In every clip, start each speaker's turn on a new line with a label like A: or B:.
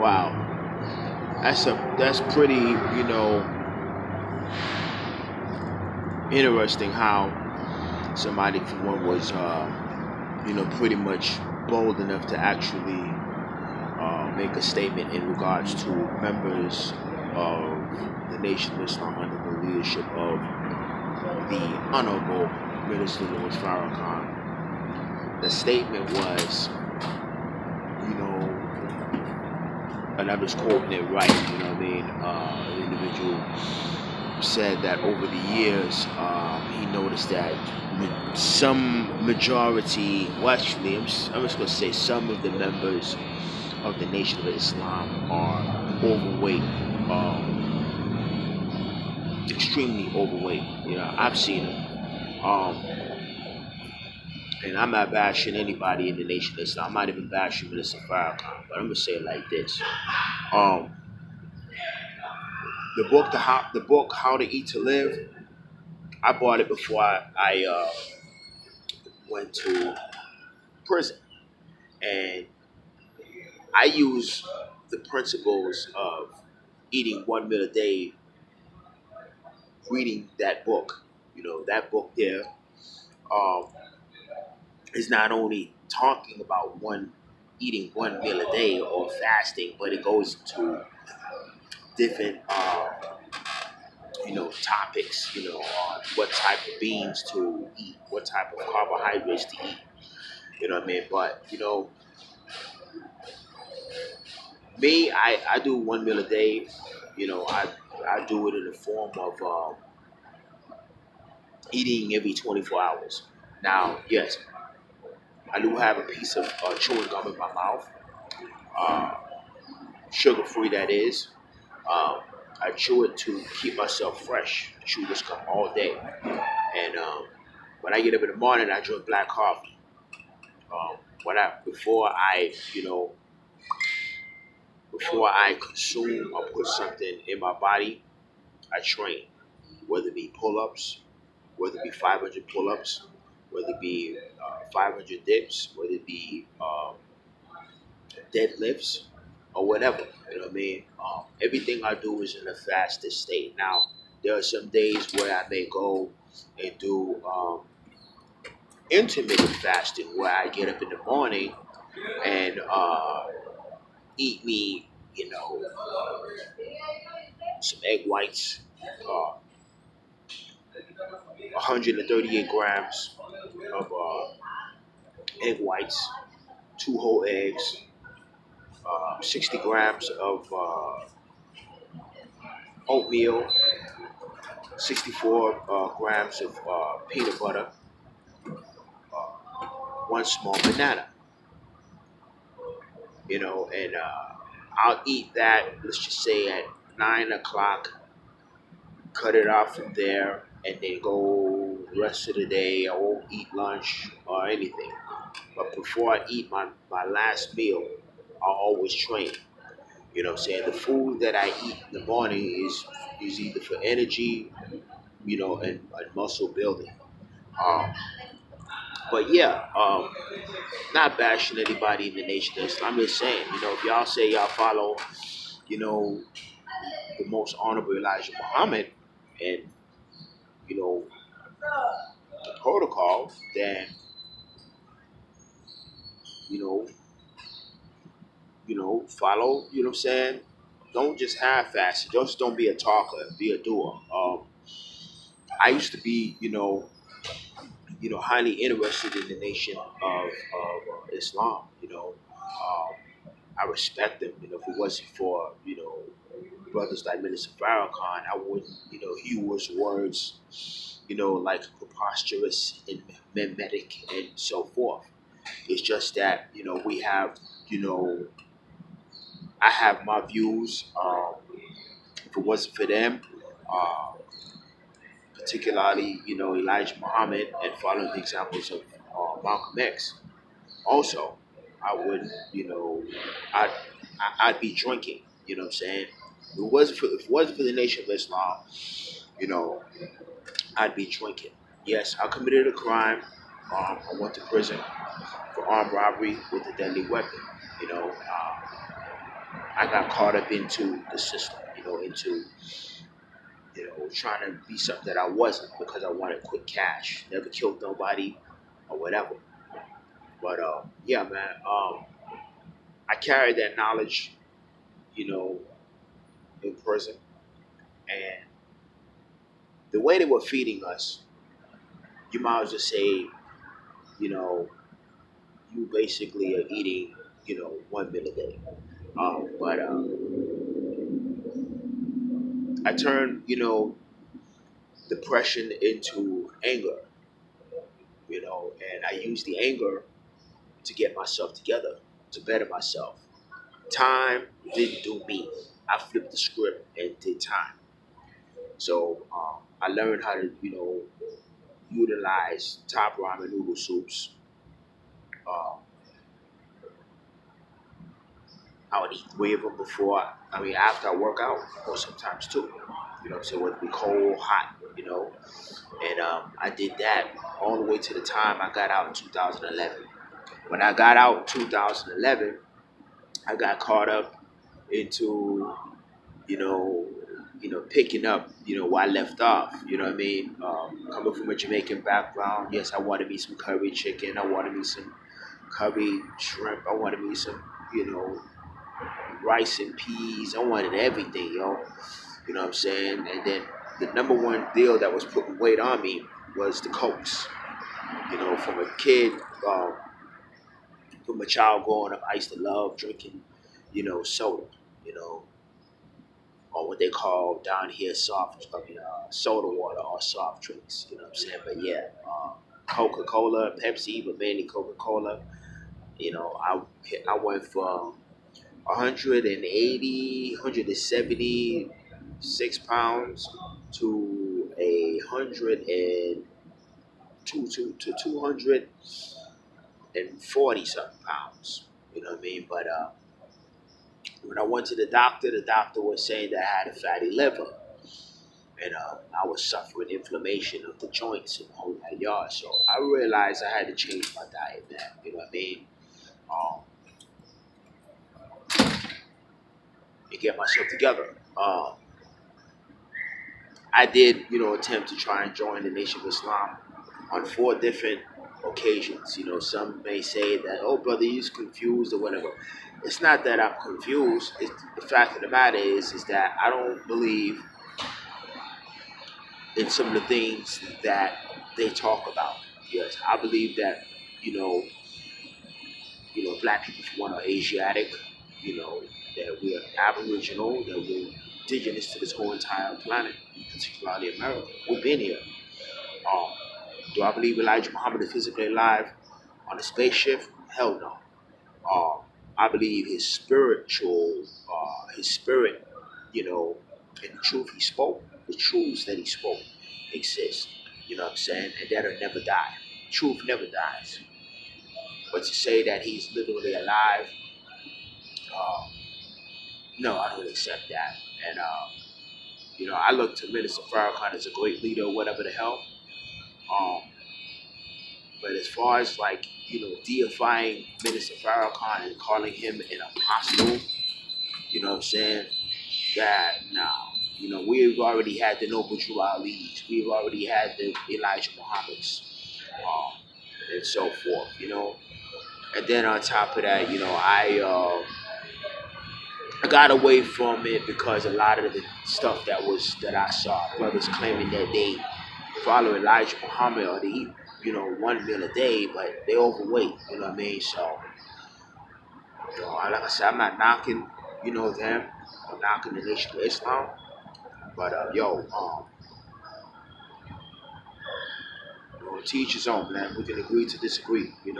A: Wow, that's pretty, interesting how somebody for one was, pretty much bold enough to actually make a statement in regards to members of the Nation of Islam under the leadership of the Honorable Minister Louis Farrakhan. The statement was, you know, and I'm just quoting it right, the individual said that over the years, he noticed that some majority, well, actually, I'm just going to say some of the members of the Nation of Islam are overweight, extremely overweight. I've seen them. And I'm not bashing anybody in the Nation of Islam. I'm not even bashing Minister Farrakhan, but I'm going to say it like this. Um, the book How to Eat to Live, I bought it before I went to prison, and I use the principles of eating one meal a day, reading that book. That book there um, is not only talking about eating one meal a day or fasting, but it goes into different topics. On what type of beans to eat, what type of carbohydrates to eat. You know what I mean? But me, I do one meal a day. I do it in the form of eating every 24 hours. Now, yes, I do have a piece of chewing gum in my mouth, uh, sugar free that is. Um, I chew it to keep myself fresh. I chew this gum all day, and when I get up in the morning, I drink black coffee. When I before I consume or put something in my body, I train, whether it be pull-ups, whether it be 500 pull-ups, whether it be 500 dips, whether it be deadlifts, or whatever. You know what I mean? Everything I do is in a fasted state. Now, there are some days where I may go and do intermittent fasting, where I get up in the morning and eat me, some egg whites, 138 grams of egg whites, two whole eggs, 60 grams of oatmeal, 64 grams of peanut butter, one small banana, and I'll eat that, let's just say at 9 o'clock, cut it off from there, and then go the rest of the day. I won't eat lunch or anything. But before I eat my last meal, I'll always train. You know what I'm saying? The food that I eat in the morning is either for energy, and muscle building. Um, but yeah, not bashing anybody in the Nation of Islam. I'm just saying, if y'all say y'all follow, you know, the most honorable Elijah Muhammad and, you know, the protocol, then, you know, follow, you know what I'm saying? Don't just half-ass it. Just don't be a talker, be a doer. I used to be, highly interested in the nation of Islam. I respect them. If it wasn't for brothers like Minister Farrakhan, I wouldn't use words like preposterous and mimetic and so forth. It's just that we have you know I have my views. If it wasn't for them, uh, particularly Elijah Muhammad and following the examples of Malcolm X, also I wouldn't I'd I'd be drinking. You know what I'm saying? If it wasn't for the Nation of Islam, you know, I'd be drinking. Yes, I committed a crime. I went to prison for armed robbery with a deadly weapon. You know, I got caught up into the system, into trying to be something that I wasn't because I wanted quick cash. Never killed nobody or whatever. But yeah, man, I carried that knowledge, you know, in prison, and the way they were feeding us, you might as well say, you know, you basically are eating, one meal a day. But I turned, depression into anger, and I used the anger to get myself together, to better myself. Time didn't do me. I flipped the script and did time. So I learned how to, utilize top ramen noodle soups. Uh, I would eat three of them before, after I work out, or sometimes two. So whether it be cold, hot, And I did that all the way to the time I got out in 2011. When I got out in 2011, I got caught up into you know, picking up, where I left off. You know what I mean? Coming from a Jamaican background, yes, I wanted me some curry chicken. I wanted me some curry shrimp. I wanted me some, you know, rice and peas. I wanted everything, yo. You know what I'm saying? And then the number one deal that was putting weight on me was the cokes. From a kid, from a child growing up, I used to love drinking, soda. You know, or what they call down here soda water or soft drinks. You know what I'm saying? But yeah, Coca Cola, Pepsi, but mainly Coca Cola. I went from 180, 176 pounds to 240 something pounds. You know what I mean? But when I went to the doctor was saying that I had a fatty liver, and I was suffering inflammation of the joints and the whole nine yards. So I realized I had to change my diet, man. You know what I mean? Um, and get myself together. I did, attempt to try and join the Nation of Islam on four different occasions. Some may say that, oh, brother, you're confused or whatever. It's not that I'm confused. It's the fact of the matter is that I don't believe in some of the things that they talk about. Yes, I believe that you know, black people from one are Asiatic. That we are Aboriginal, that we're indigenous to this whole entire planet, particularly America. We've been here. Um, do I believe Elijah Muhammad is physically alive on a spaceship? Hell no. I believe his spirit, and the truth he spoke, the truths that he spoke exist. You know what I'm saying? And that'll never die. Truth never dies. But to say that he's literally alive, uh, no, I don't accept that. And I look to Minister Farrakhan as a great leader, whatever the hell. Um, but as far as like deifying Minister Farrakhan and calling him an apostle, you know what I'm saying? That now, we've already had the Noble Drew Ali's, we've already had the Elijah Muhammad's, and so forth. And then on top of that, I got away from it because a lot of the stuff that I saw, brothers claiming that they follow Elijah Muhammad or they eat, one meal a day, but they overweight. You know what I mean? So, like I said, I'm not knocking, them. I'm knocking the Nation of Islam. But teach his own, man. We can agree to disagree, and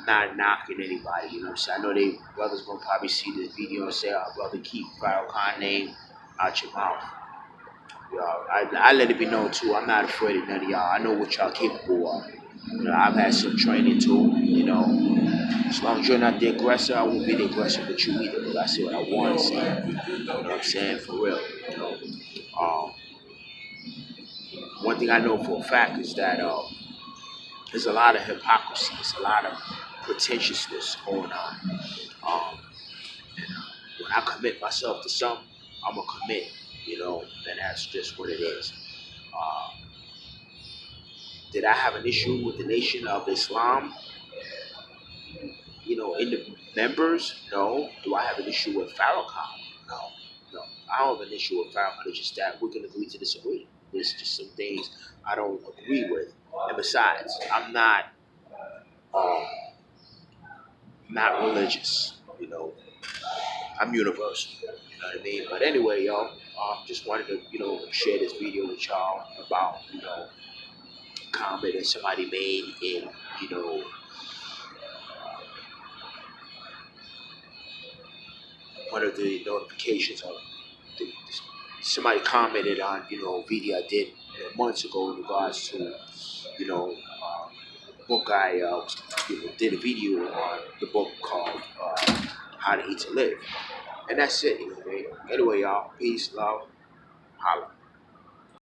A: not knocking anybody, you know what I'm saying? I know they brothers gonna probably see this video and say, oh, brother, keep Farrakhan name out your mouth. I let it be known too. I'm not afraid of none of y'all. I know what y'all capable of. I've had some training too. As long as you're not the aggressor, I won't be the aggressor with you either. But I say what I want to say. You know what I'm saying? For real. Um, one thing I know for a fact is that there's a lot of hypocrisy. There's a lot of pretentiousness going on. Um, I commit myself to something, I'm gonna commit, and that's just what it is. Uh, did I have an issue with the Nation of Islam? In the members? No. Do I have an issue with Farrakhan? No. No. I don't have an issue with Farrakhan. It's just that we're gonna agree to disagree. There's just some things I don't agree with, and besides, I'm um, not religious. I'm universal. You know what I mean? But anyway, y'all, just wanted to, share this video with y'all about, comment that somebody made in, you know, one of the notifications of somebody commented on, a video I did months ago in regards to, book I did a video on the book called How to Eat to Live. And that's it, man. Anyway, y'all, peace, love, holla.